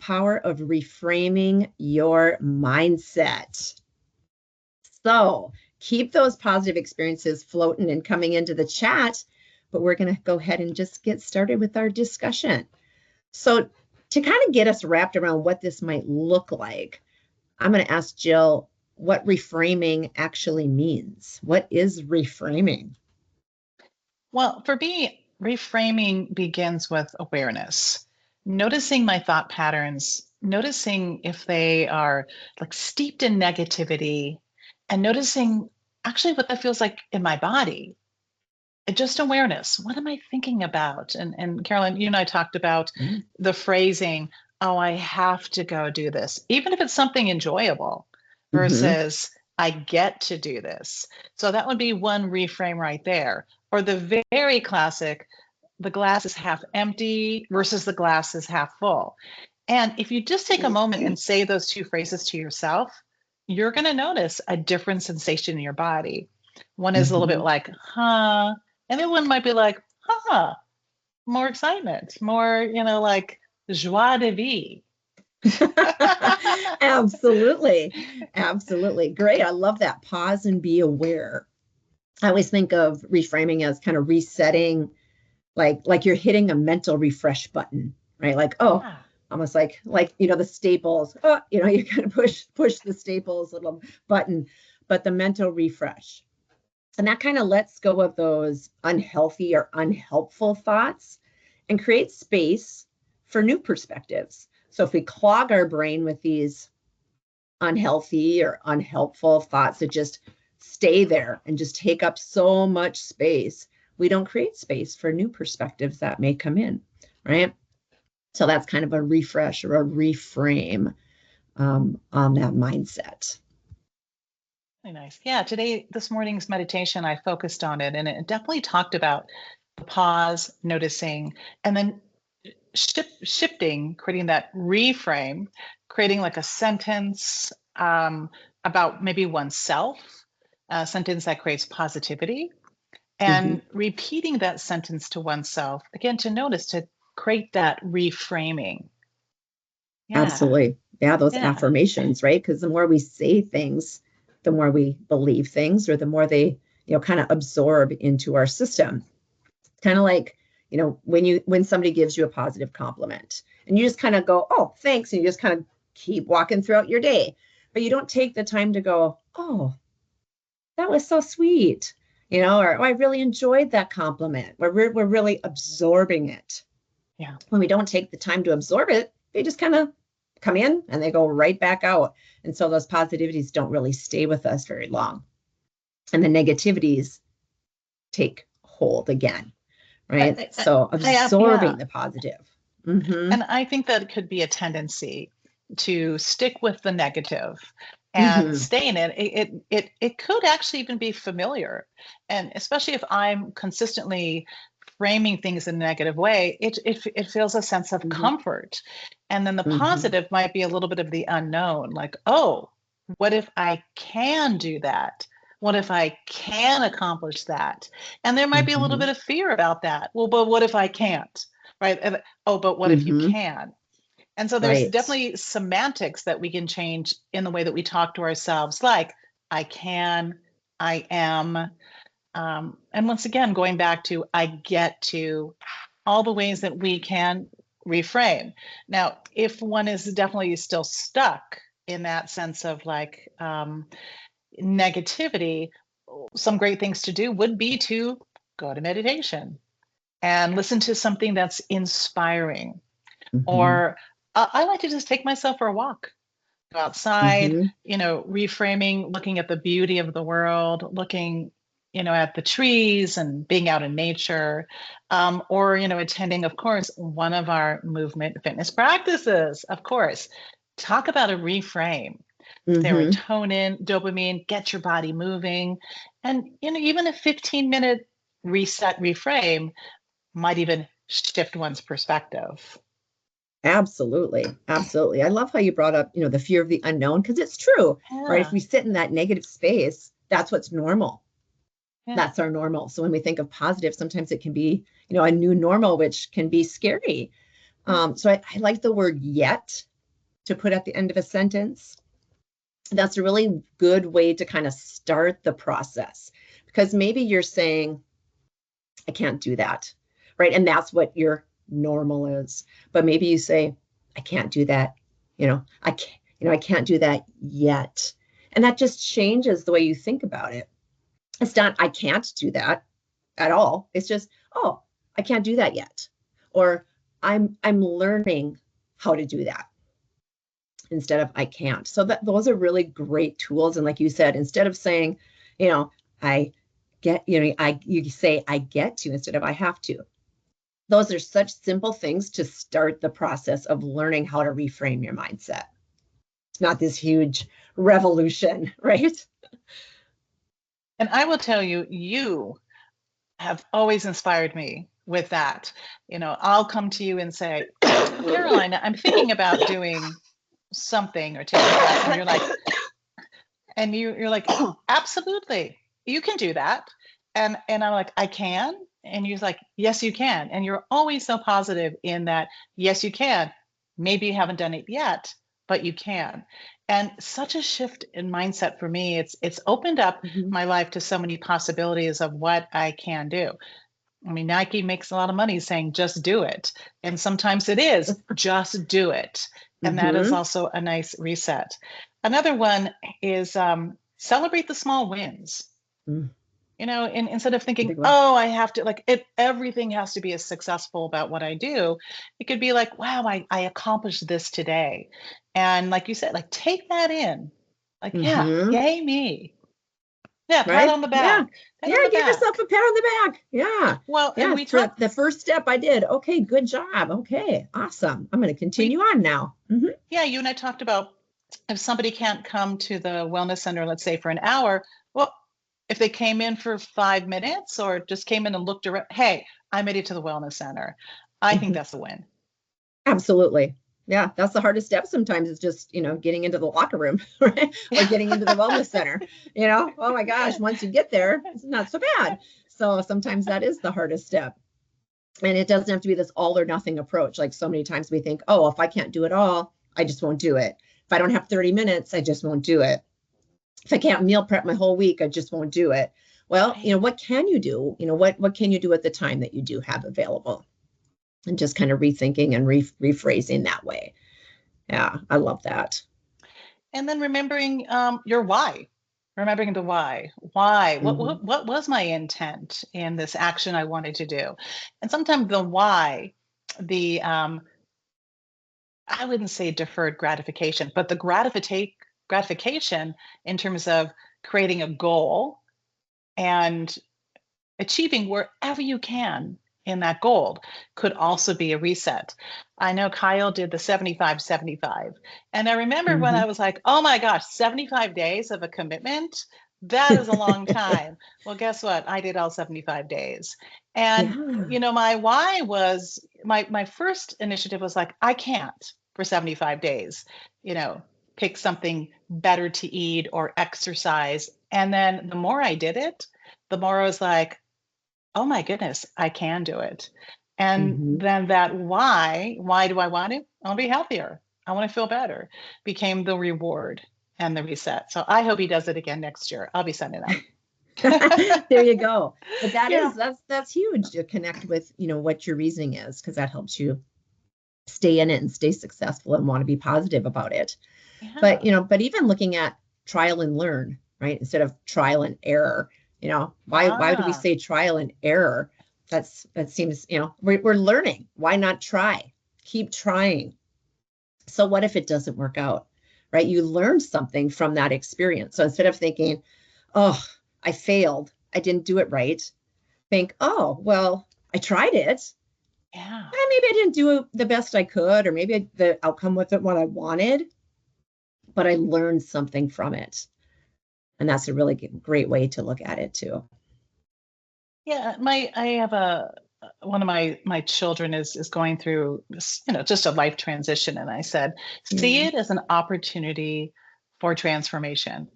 power of reframing your mindset. So keep those positive experiences floating and coming into the chat, but we're going to go ahead and just get started with our discussion. So to kind of get us wrapped around what this might look like, I'm going to ask Jill what reframing actually means. What is reframing? Well, for me, reframing begins with awareness, noticing my thought patterns, noticing if they are like steeped in negativity, and noticing actually what that feels like in my body. Just awareness. What am I thinking about? And Carolyn, you and I talked about the phrasing, oh, I have to go do this, even if it's something enjoyable, versus I get to do this. So that would be one reframe right there. Or the very classic, the glass is half empty versus the glass is half full. And if you just take a moment and say those two phrases to yourself, you're going to notice a different sensation in your body. One is a little bit like, huh, and the other one might be like, huh, more excitement, more, like joie de vivre. Absolutely. Absolutely. Great. I love that. Pause and be aware. I always think of reframing as kind of resetting, like you're hitting a mental refresh button, right? Like, oh, almost like the staples. Oh, you kind of push the staples little button, but the mental refresh. And that kind of lets go of those unhealthy or unhelpful thoughts and creates space for new perspectives. So if we clog our brain with these unhealthy or unhelpful thoughts that just stay there and just take up so much space, we don't create space for new perspectives that may come in, right? So that's kind of a refresh or a reframe on that mindset. Really nice. Yeah, this morning's meditation, I focused on it, and it definitely talked about the pause, noticing, and then shifting, creating that reframe, creating like a sentence about maybe oneself, a sentence that creates positivity, and repeating that sentence to oneself, again, to notice, to create that reframing. Yeah. Absolutely. Yeah, those affirmations, right? Because the more we say things, the more we believe things, or the more they, kind of absorb into our system. Kind of like, when somebody gives you a positive compliment and you just kind of go, oh, thanks. And you just kind of keep walking throughout your day, but you don't take the time to go, oh, that was so sweet, or oh, I really enjoyed that compliment. We're really absorbing it. Yeah. When we don't take the time to absorb it, they just kind of come in and they go right back out. And so those positivities don't really stay with us very long. And the negativities take hold again, right? So absorbing the positive. And I think that could be a tendency to stick with the negative and stay in it. It could actually even be familiar. And especially if I'm consistently framing things in a negative way, it feels a sense of comfort. And then the positive might be a little bit of the unknown, like, oh, what if I can do that? What if I can accomplish that? And there might be a little bit of fear about that. Well, but what if I can't? Right? Oh, but what if you can? And so there's definitely semantics that we can change in the way that we talk to ourselves, like I can, I am. And once again, going back to I get to, all the ways that we can reframe. Now, if one is definitely still stuck in that sense of like negativity, some great things to do would be to go to meditation and listen to something that's inspiring. Or I like to just take myself for a walk, go outside, reframing, looking at the beauty of the world, looking, at the trees and being out in nature, or, attending, of course, one of our movement fitness practices, of course. Talk about a reframe. Serotonin, dopamine, get your body moving. And, even a 15-minute reset reframe might even shift one's perspective. Absolutely. Absolutely. I love how you brought up, the fear of the unknown, because it's true, right? If we sit in that negative space, that's what's normal. That's our normal. So when we think of positive, sometimes it can be, a new normal, which can be scary. So I like the word yet. to put at the end of a sentence. That's a really good way to kind of start the process, because maybe you're saying, I can't do that, right? And that's what your normal is. But maybe you say, I can't do that. I can't do that yet. And that just changes the way you think about it. It's not, I can't do that at all. It's just, oh, I can't do that yet. Or I'm learning how to do that instead of I can't. So those are really great tools. And like you said, instead of saying, I get, you say I get to instead of I have to. Those are such simple things to start the process of learning how to reframe your mindset. It's not this huge revolution, right? And I will tell you, you have always inspired me with that. I'll come to you and say, Caroline, I'm thinking about doing something or taking a class, and you're like, absolutely, you can do that. And I'm like, I can. And you're like, yes, you can. And you're always so positive in that, yes, you can. Maybe you haven't done it yet, but you can. And such a shift in mindset for me. It's opened up my life to so many possibilities of what I can do. I mean, Nike makes a lot of money saying just do it. And sometimes it is just do it. And that is also a nice reset. Another one is celebrate the small wins. And instead of thinking, oh, I have to everything has to be as successful about what I do, it could be like, wow, I accomplished this today. And like you said, take that in. Yeah, yay me. Yeah, pat on the back. Yeah, give yourself a pat on the back. Yeah. Well, yeah, and we talked the first step I did. Okay, good job. Okay, awesome. I'm going to continue on now. Yeah, you and I talked about if somebody can't come to the wellness center, let's say for an hour, well, if they came in for 5 minutes or just came in and looked around, hey, I made it to the wellness center. I think that's a win. Absolutely. Yeah, that's the hardest step sometimes is just, getting into the locker room, right? Or getting into the wellness center, oh my gosh, once you get there, it's not so bad. So sometimes that is the hardest step. And it doesn't have to be this all or nothing approach. Like so many times we think, oh, if I can't do it all, I just won't do it. If I don't have 30 minutes, I just won't do it. If I can't meal prep my whole week, I just won't do it. Well, what can you do? What can you do at the time that you do have available? And just kind of rethinking and rephrasing that way. Yeah, I love that. And then remembering your why. Remembering the why. Why? What was my intent in this action I wanted to do? And sometimes the why, the I wouldn't say deferred gratification, but the gratification in terms of creating a goal and achieving wherever you can in that goal could also be a reset. I know Kyle did the 75-75. And I remember when I was like, oh my gosh, 75 days of a commitment, that is a long time. Well, guess what? I did all 75 days. And, my why was, my first initiative was like, I can't for 75 days, pick something better to eat or exercise. And then the more I did it, the more I was like, oh my goodness, I can do it. And then that why do I want to? I want to be healthier. I want to feel better, became the reward and the reset. So I hope he does it again next year. I'll be sending up. There you go. But that's huge to connect with, what your reasoning is, because that helps you stay in it and stay successful and want to be positive about it. Yeah. But even looking at trial and learn, right? Instead of trial and error, why do we say trial and error? That seems, we're learning. Why not try? Keep trying. So what if it doesn't work out, right? You learned something from that experience. So instead of thinking, oh, I failed, I didn't do it right, think, oh, well, I tried it. Yeah. And maybe I didn't do the best I could, or maybe the outcome wasn't what I wanted, but I learned something from it. And that's a really great way to look at it too. Yeah, I have one of my children is going through this, just a life transition, and I said, see it as an opportunity for transformation.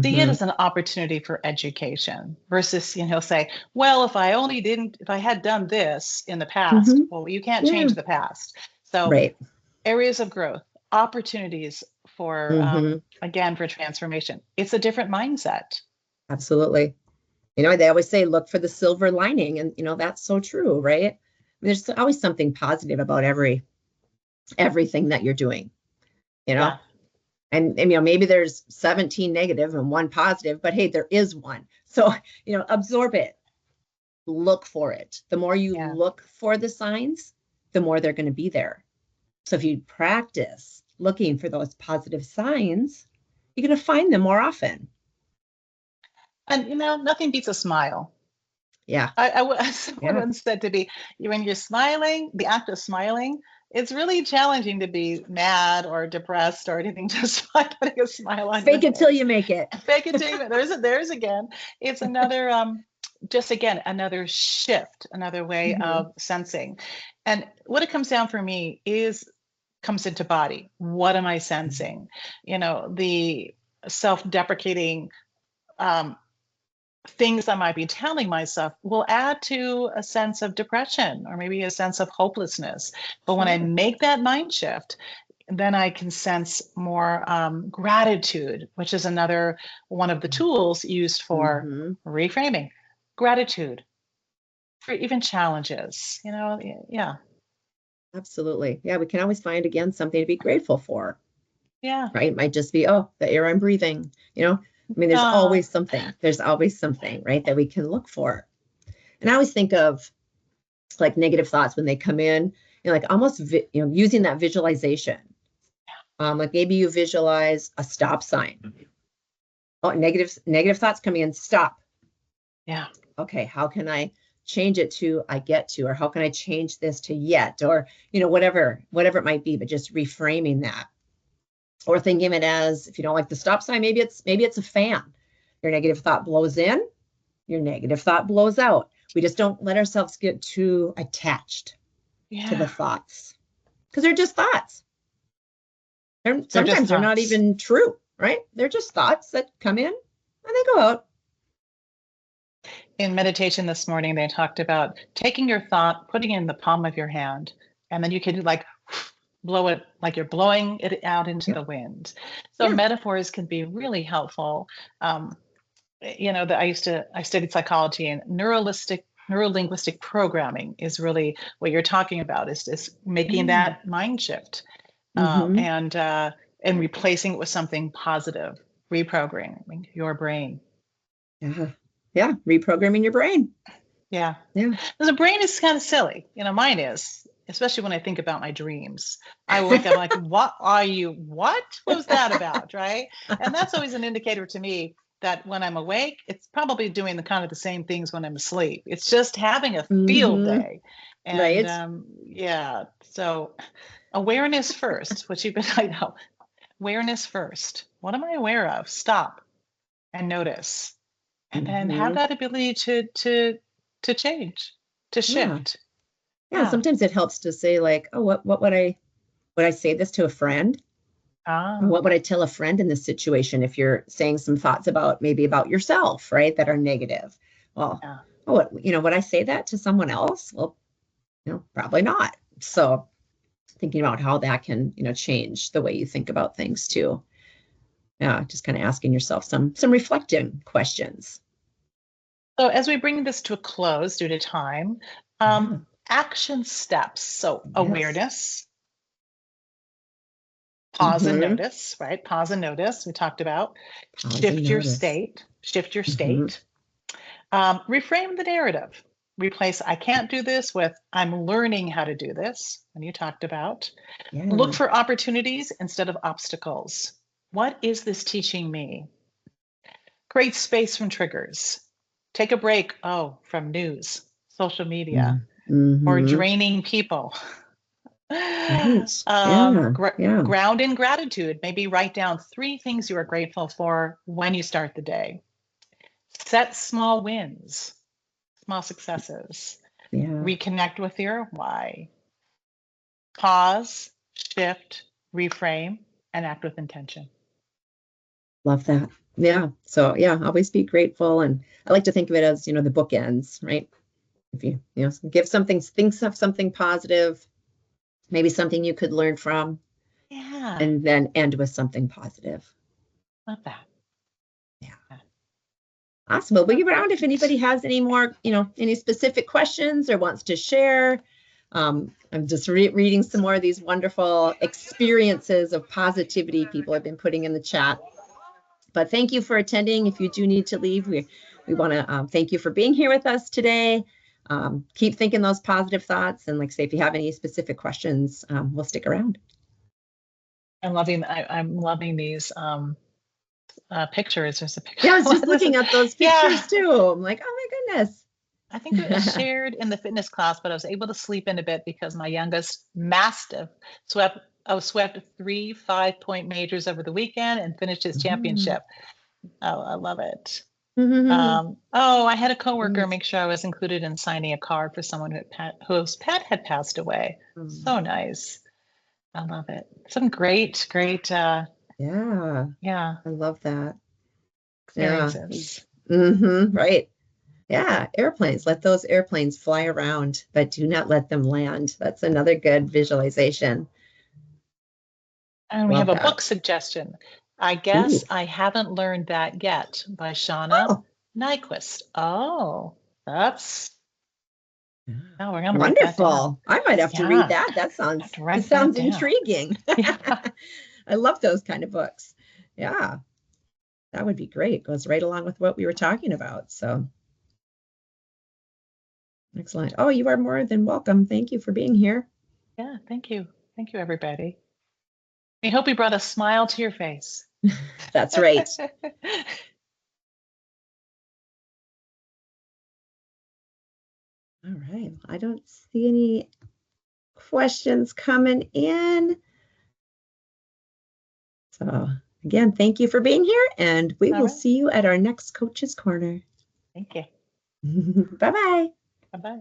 See it as an opportunity for education versus, he'll say, well, if I had done this in the past, well, you can't change the past. So areas of growth, opportunities for, Mm-hmm. again, for transformation. It's a different mindset. Absolutely. They always say, look for the silver lining. And, that's so true, right? I mean, there's always something positive about everything that you're doing, you know? Yeah. And maybe there's 17 negative and one positive, but hey, there is one. So, absorb it, look for it. The more you Yeah. look for the signs, the more they're going to be there. So if you practice looking for those positive signs, you're going to find them more often. And, nothing beats a smile. Yeah. Someone Yeah. once said to me, when you're smiling, the act of smiling, it's really challenging to be mad or depressed or anything, just by putting a smile on your Fake it till face. you make it. Fake it till you, there's again. It's another, just again, another shift, another way Mm-hmm. of sensing. And what it comes down for me comes into body. What am I sensing? The self-deprecating, things I might be telling myself will add to a sense of depression or maybe a sense of hopelessness. But when I Sure. make that mind shift, then I can sense more gratitude, which is another one of the tools used for Mm-hmm. reframing. Gratitude for even challenges, yeah, Absolutely. Yeah, we can always find again something to be grateful for, yeah. right? It might just be, oh, the air I'm breathing, I mean, there's Uh, always something. There's always something, right, that we can look for. And I always think of like negative thoughts when they come in, like almost, using that visualization. Like maybe you visualize a stop sign. Oh, negative thoughts coming in, stop. yeah, Okay, how can I change it to I get to, or how can I change this to yet, or whatever it might be, but just reframing that, or thinking of it as, if you don't like the stop sign, maybe it's a fan. Your negative thought blows in, your negative thought blows out. We just don't let ourselves get too attached to the yeah. thoughts, because they're just thoughts. They're just Sometimes they're not thoughts. even true, right? They're just thoughts that come in and they go out. In meditation this morning, they talked about taking your thought, putting it in the palm of your hand, and then you can like blow it like you're blowing it out into Yeah. the wind. So Yeah. metaphors can be really helpful. Um, that I studied psychology, and neurolinguistic programming is really what you're talking about, is making Yeah. that mind shift, Mm-hmm. and replacing it with something positive, reprogramming your brain. Yeah. Yeah. Reprogramming your brain. Yeah. Yeah. The brain is kind of silly. Mine is, especially when I think about my dreams. I wake up like, what was that about? Right. And that's always an indicator to me that when I'm awake, it's probably doing the kind of the same things when I'm asleep. It's just having a field Mm-hmm. day. And Right. yeah, so awareness first, which you've been, I know, awareness first. What am I aware of? Stop and notice. And then have Mm-hmm. that ability to change, to Yeah. shift. Yeah. Yeah. Sometimes it helps to say like, oh, what would I say this to a friend? Or Ah, what would I tell a friend in this situation if you're saying some thoughts maybe about yourself, right, that are negative? Well, yeah. oh, would I say that to someone else? Well, probably not. So thinking about how that can, change the way you think about things too. Yeah, just kind of asking yourself some reflecting questions. So as we bring this to a close due to time, Yeah. action steps. So Yes. awareness, pause and Mm-hmm. notice, right? Pause and notice, we talked about. Pause and notice. Shift your Mm-hmm. state. Reframe the narrative. Replace I can't do this with I'm learning how to do this, and you talked about. Look Yeah. for opportunities instead of obstacles. What is this teaching me? Create space from triggers. Take a break, from news, social media, or Mm-hmm. draining people. Right. Yeah. Yeah. Ground in gratitude. Maybe write down 3 things you are grateful for when you start the day. Set small wins, small successes. Yeah. Reconnect with your why. Pause, shift, reframe, and act with intention. Love that. Yeah. So yeah, always be grateful. And I like to think of it as, the bookends, right? If you think of something positive, maybe something you could learn from, Yeah. And then end with something positive. Love that. Yeah. Awesome. Well, be around if anybody has any more, any specific questions or wants to share. I'm just reading some more of these wonderful experiences of positivity people have been putting in the chat. But thank you for attending. If you do need to leave, we want to thank you for being here with us today. Keep thinking those positive thoughts. And like I say, if you have any specific questions, we'll stick around. I'm loving these pictures. There's a picture. Yeah, I was just looking at those pictures too. I'm like, oh my goodness. I think it was shared in the fitness class, but I was able to sleep in a bit because my youngest mastiff swept 3 5-point majors over the weekend and finished his championship. Oh, I love it. I had a coworker make sure I was included in signing a card for someone whose pet had passed away. So nice. I love it. Some great. Yeah. I love that. Experiences. Yeah. Right. Yeah. Airplanes. Let those airplanes fly around, but do not let them land. That's another good visualization. And we have a book suggestion. I guess I haven't learned that yet by Shauna Nyquist. Oh, that's we're gonna wonderful. I might have to read that. That sounds intriguing. Yeah. I love those kind of books. Yeah, that would be great. Goes right along with what we were talking about. So excellent. Oh, you are more than welcome. Thank you for being here. Yeah, thank you. Thank you, everybody. We hope we brought a smile to your face. That's right. All right. I don't see any questions coming in. So again, thank you for being here, and we will see you at our next Coach's Corner. Thank you. Bye-bye. Bye-bye.